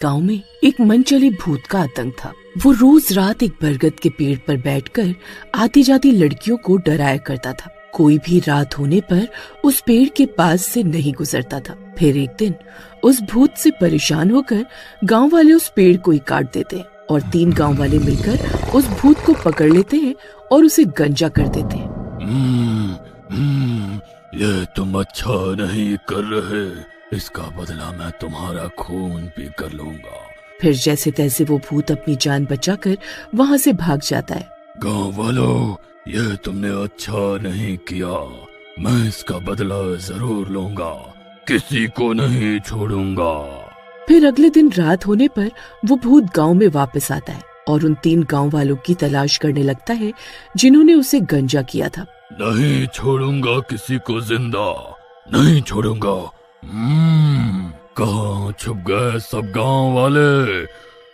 गांव में एक मनचले भूत का आतंक था। वो रोज रात एक बरगद के पेड़ पर बैठकर आती जाती लड़कियों को डराया करता था। कोई भी रात होने पर उस पेड़ के पास से नहीं गुजरता था। फिर एक दिन उस भूत से परेशान होकर गांव वाले उस पेड़ को ही काट देते हैं और 3 गांव वाले मिलकर उस भूत को पकड़ लेते हैं और उसे गंजा कर देते हैं। ये तुम अच्छा नहीं कर रहे, इसका बदला मैं तुम्हारा खून पी कर लूंगा। फिर जैसे तैसे वो भूत अपनी जान बचाकर वहाँ से भाग जाता है। गांव वालों, ये तुमने अच्छा नहीं किया, मैं इसका बदला जरूर लूंगा, किसी को नहीं छोड़ूंगा। फिर अगले दिन रात होने पर वो भूत गांव में वापस आता है और उन 3 गांव वालों की तलाश करने लगता है जिन्होंने उसे गंजा किया था। नहीं छोड़ूंगा किसी को जिंदा, नहीं छोड़ूंगा। कहाँ छुप गए सब गांव वाले?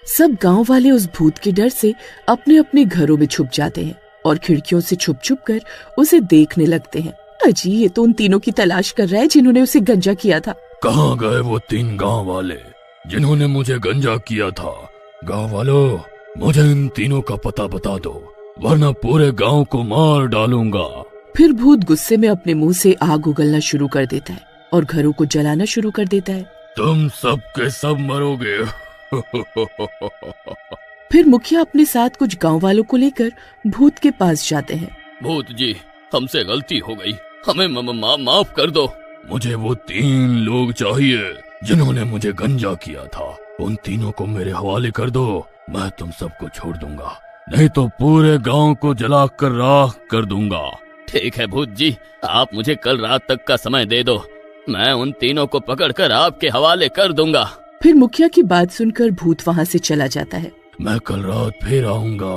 सब गांव वाले उस भूत के डर से अपने अपने घरों में छुप जाते हैं और खिड़कियों से छुप छुप कर उसे देखने लगते हैं। अजी, ये तो उन तीनों की तलाश कर रहा है जिन्होंने उसे गंजा किया था। कहाँ गए वो 3 गांव वाले जिन्होंने मुझे गंजा किया था? गांव वालों, मुझे इन तीनों का पता बता दो, वरना पूरे गांव को मार डालूंगा। फिर भूत गुस्से में अपने मुंह से आग उगलना शुरू कर देता है और घरों को जलाना शुरू कर देता है। तुम सब के सब मरोगे। फिर मुखिया अपने साथ कुछ गांव वालों को लेकर भूत के पास जाते हैं। भूत जी, हमसे गलती हो गई, हमें माफ कर दो। मुझे वो 3 लोग चाहिए जिन्होंने मुझे गंजा किया था। उन तीनों को मेरे हवाले कर दो, मैं तुम सबको छोड़ दूंगा, नहीं तो पूरे गांव को जलाकर राख कर दूंगा। ठीक है भूत जी, आप मुझे कल रात तक का समय दे दो, मैं उन तीनों को पकड़कर आपके हवाले कर दूंगा। फिर मुखिया की बात सुनकर भूत वहाँ से चला जाता है। मैं कल रात फिर आऊंगा।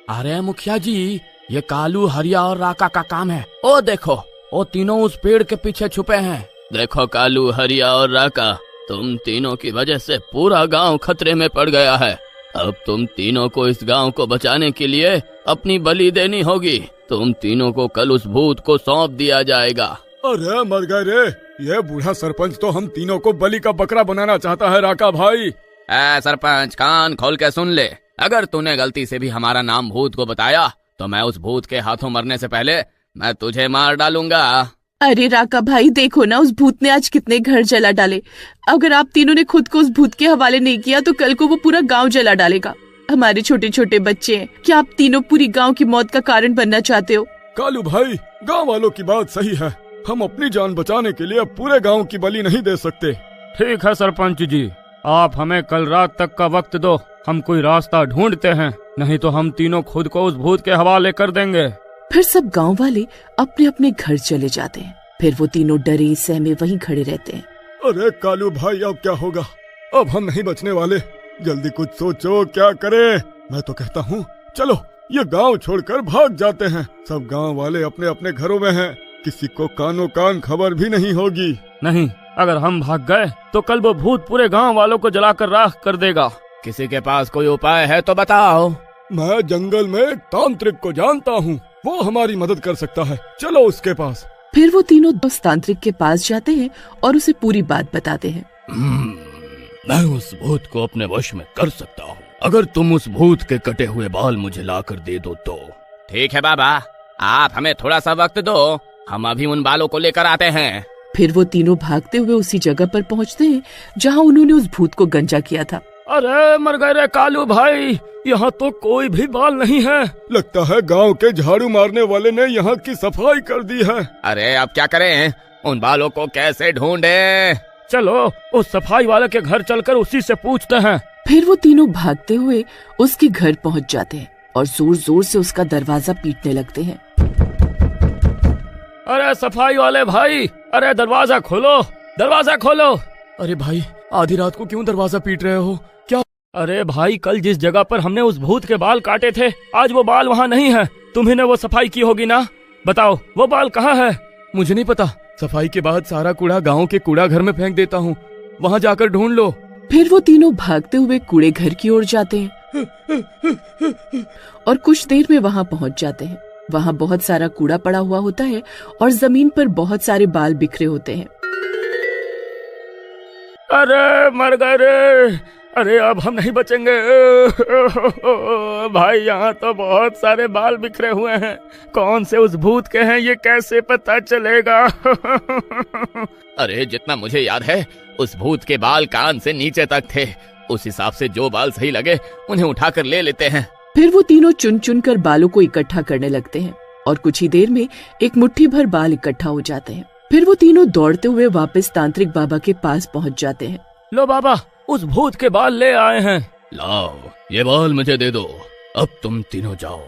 अरे मुखिया जी, ये कालू, हरिया और राका का काम है। ओ देखो, वो तीनों उस पेड़ के पीछे छुपे हैं। देखो कालू, हरिया और राका, तुम तीनों की वजह से पूरा गांव खतरे में पड़ गया है। अब तुम तीनों को इस गांव को बचाने के लिए अपनी बलि देनी होगी। तुम तीनों को कल उस भूत को सौंप दिया जाएगा। अरे मर गए रे, ये बूढ़ा सरपंच तो हम तीनों को बलि का बकरा बनाना चाहता है। राका भाई, सरपंच, कान खोल के सुन ले, अगर तूने गलती से भी हमारा नाम भूत को बताया तो मैं उस भूत के हाथों मरने से पहले मैं तुझे मार डालूंगा। अरे राका भाई, देखो ना, उस भूत ने आज कितने घर जला डाले। अगर आप तीनों ने खुद को उस भूत के हवाले नहीं किया तो कल को वो पूरा गांव जला डालेगा। हमारे छोटे छोटे बच्चे हैं, क्या आप तीनों पूरी गांव की मौत का कारण बनना चाहते हो? कालू भाई, गांव वालों की बात सही है, हम अपनी जान बचाने के लिए पूरे गांव की बलि नहीं दे सकते। ठीक है सरपंच जी, आप हमें कल रात तक का वक्त दो, हम कोई रास्ता ढूंढते हैं, नहीं तो हम तीनों खुद को उस भूत के हवाले कर देंगे। फिर सब गांव वाले अपने अपने घर चले जाते हैं। फिर वो तीनों डरे सहमे वहीं खड़े रहते हैं। अरे कालू भाई, अब क्या होगा? अब हम नहीं बचने वाले, जल्दी कुछ सोचो, क्या करें? मैं तो कहता हूँ चलो ये गांव छोड़कर भाग जाते हैं। सब गांव वाले अपने अपने घरों में हैं, किसी को कानो कान खबर भी नहीं होगी। नहीं, अगर हम भाग गए तो कल वो भूत पूरे गांव वालों को जलाकर राख कर देगा। किसी के पास कोई उपाय है तो बताओ। मैं जंगल में एक तांत्रिक को जानता हूँ, वो हमारी मदद कर सकता है, चलो उसके पास। फिर वो तीनों दोस्त तांत्रिक के पास जाते हैं और उसे पूरी बात बताते हैं। मैं उस भूत को अपने वश में कर सकता हूँ, अगर तुम उस भूत के कटे हुए बाल मुझे लाकर दे दो तो। ठीक है बाबा, आप हमें थोड़ा सा वक्त दो, हम अभी उन बालों को लेकर आते हैं। फिर वो तीनों भागते हुए उसी जगह पर पहुंचते हैं जहां उन्होंने उस भूत को गंजा किया था। अरे मर गए रे कालू भाई, यहाँ तो कोई भी बाल नहीं है। लगता है गांव के झाड़ू मारने वाले ने यहाँ की सफाई कर दी है। अरे अब क्या करें, उन बालों को कैसे ढूंढें? चलो उस सफाई वाले के घर चलकर उसी से पूछते हैं। फिर वो तीनों भागते हुए उसके घर पहुंच जाते हैं और जोर जोर से उसका दरवाजा पीटने लगते हैं। अरे सफाई वाले भाई, अरे दरवाजा खोलो, दरवाजा खोलो। अरे भाई, आधी रात को क्यों दरवाजा पीट रहे हो? क्या? अरे भाई, कल जिस जगह पर हमने उस भूत के बाल काटे थे, आज वो बाल वहाँ नहीं है। तुम्ही ने वो सफाई की होगी ना, बताओ वो बाल कहाँ है? मुझे नहीं पता, सफाई के बाद सारा कूड़ा गांव के कूड़ा घर में फेंक देता हूँ, वहाँ जाकर ढूंढ लो। फिर वो तीनों भागते हुए कूड़े घर की ओर जाते हैं और कुछ देर में वहाँ पहुँच जाते हैं। वहाँ बहुत सारा कूड़ा पड़ा हुआ होता है और जमीन पर बहुत सारे बाल बिखरे होते हैं। अरे मर गए रे, अरे अब हम नहीं बचेंगे। भाई यहाँ तो बहुत सारे बाल बिखरे हुए हैं, कौन से उस भूत के हैं ये कैसे पता चलेगा? अरे जितना मुझे याद है उस भूत के बाल कान से नीचे तक थे, उस हिसाब से जो बाल सही लगे उन्हें उठाकर ले लेते हैं। फिर वो तीनों चुन चुन कर बालों को इकट्ठा करने लगते हैं और कुछ ही देर में एक मुट्ठी भर बाल इकट्ठा हो जाते हैं। फिर वो तीनों दौड़ते हुए वापस तांत्रिक बाबा के पास पहुंच जाते हैं। लो बाबा, उस भूत के बाल ले आए हैं। लाओ ये बाल मुझे दे दो, अब तुम तीनों जाओ।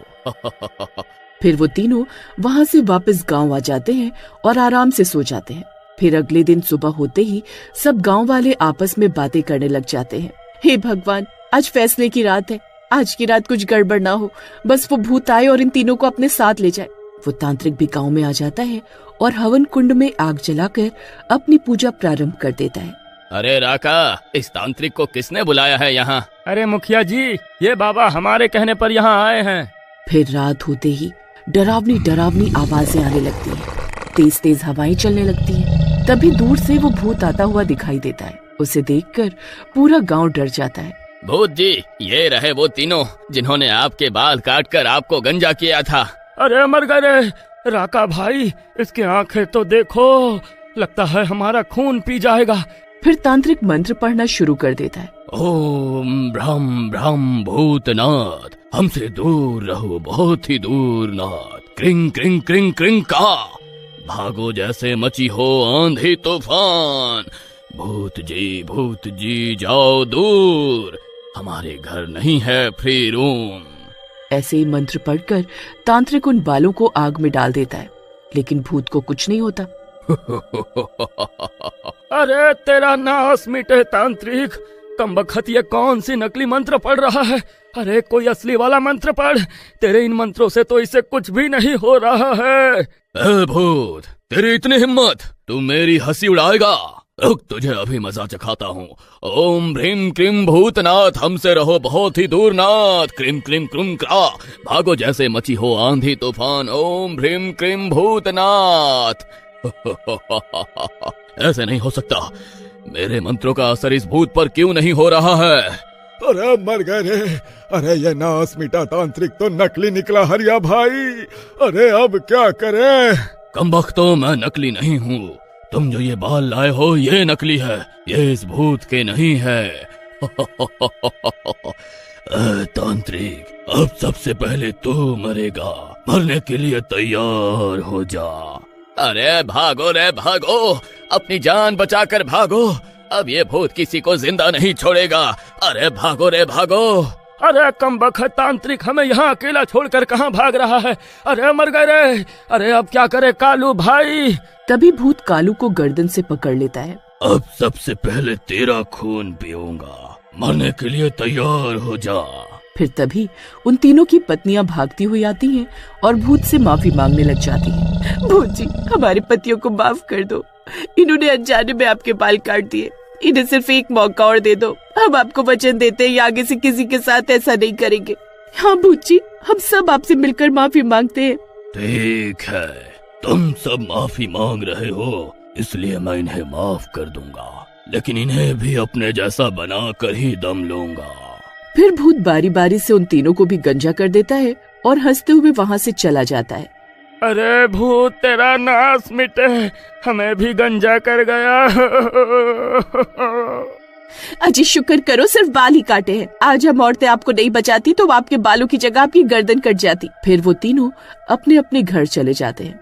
फिर वो तीनों वहाँ से वापस गांव आ जाते हैं और आराम से सो जाते हैं। फिर अगले दिन सुबह होते ही सब गांव वाले आपस में बातें करने लग जाते हैं। हे भगवान, आज फैसले की रात है, आज की रात कुछ गड़बड़ ना हो, बस वो भूत आए और इन तीनों को अपने साथ ले जाए। वो तांत्रिक भी गांव में आ जाता है और हवन कुंड में आग जलाकर अपनी पूजा प्रारंभ कर देता है। अरे राका, इस तांत्रिक को किसने बुलाया है यहाँ? अरे मुखिया जी, ये बाबा हमारे कहने पर यहाँ आए हैं। फिर रात होते ही डरावनी डरावनी आवाजें आने लगती हैं, तेज तेज हवाएं चलने लगती हैं। तभी दूर से वो भूत आता हुआ दिखाई देता है। उसे देखकर पूरा गांव डर जाता है। भूत जी, ये रहे वो तीनों जिन्होंने आपके बाल काटकर आपको गंजा किया था। अरे मर गए राका भाई, इसकी आंखें तो देखो, लगता है हमारा खून पी जाएगा। फिर तांत्रिक मंत्र पढ़ना शुरू कर देता है। ओम ब्रह्म ब्रह्म भूतनाथ, हमसे दूर रहो, बहुत ही दूर नाथ। क्रिंग क्रिंग क्रिंग क्रिंग का, भागो जैसे मची हो आंधी तूफान। भूत जी जाओ दूर, हमारे घर नहीं है फ्री रूम। ऐसे ही मंत्र पढ़कर तांत्रिक उन बालों को आग में डाल देता है, लेकिन भूत को कुछ नहीं होता। अरे तेरा नाश मिटे तांत्रिक, कमबख्त ये कौन सी नकली मंत्र पढ़ रहा है? अरे कोई असली वाला मंत्र पढ़, तेरे इन मंत्रों से तो इसे कुछ भी नहीं हो रहा है। ए भूत, तेरी इतनी हिम्मत, तू मेरी हंसी उड़ाएगा? रुक, तुझे अभी मजा चखाता हूँ। ओम ह्रीम क्रीम भूतनाथ, हमसे रहो बहुत ही दूर नाथ। क्रीम क्रीम क्रूम क्रा, भागो जैसे मची हो आंधी तूफान। ओम ह्रीम क्रीम भूतनाथ। ऐसे नहीं हो सकता, मेरे मंत्रों का असर इस भूत पर क्यों नहीं हो रहा है? अरे मर गए रे, अरे ये नास मिटा तांत्रिक तो नकली निकला हरिया भाई। अरे अब क्या करें? कमबख्तो, मैं नकली नहीं हूँ, तुम जो ये बाल लाए हो ये नकली है, ये इस भूत के नहीं है। तांत्रिक, अब सबसे पहले तू मरेगा, मरने के लिए तैयार हो जा। अरे भागो रे भागो, अपनी जान बचाकर भागो, अब ये भूत किसी को जिंदा नहीं छोड़ेगा। अरे भागो रे भागो। अरे कमबख्त तांत्रिक, हमें यहाँ अकेला छोड़कर कहाँ भाग रहा है? अरे मर गए रे। अरे अब क्या करे कालू भाई? तभी भूत कालू को गर्दन से पकड़ लेता है। अब सबसे पहले तेरा खून पीऊंगा, मरने के लिए तैयार हो जा। फिर तभी उन तीनों की पत्नियां भागती हुई आती हैं और भूत से माफी मांगने लग जाती हैं। भूत जी, हमारे पतियों को माफ कर दो, इन्होंने अनजाने में आपके बाल काट दिए, इन्हें सिर्फ एक मौका और दे दो। हम आपको वचन देते हैं आगे से किसी के साथ ऐसा नहीं करेंगे। हाँ भूत जी, हम सब आपसे मिलकर माफी मांगते हैं। ठीक है, तुम सब माफी मांग रहे हो, इसलिए मैं इन्हें माफ कर दूंगा, लेकिन इन्हें भी अपने जैसा बना कर ही दम लूंगा। फिर भूत बारी बारी से उन तीनों को भी गंजा कर देता है और हंसते हुए वहाँ से चला जाता है। अरे भूत तेरा नाश मिटे, हमें भी गंजा कर गया। अजी शुक्र करो, सिर्फ बाल ही काटे हैं। आज हम औरतें आपको नहीं बचाती तो आपके बालों की जगह आपकी गर्दन कट जाती। फिर वो तीनों अपने अपने घर चले जाते हैं।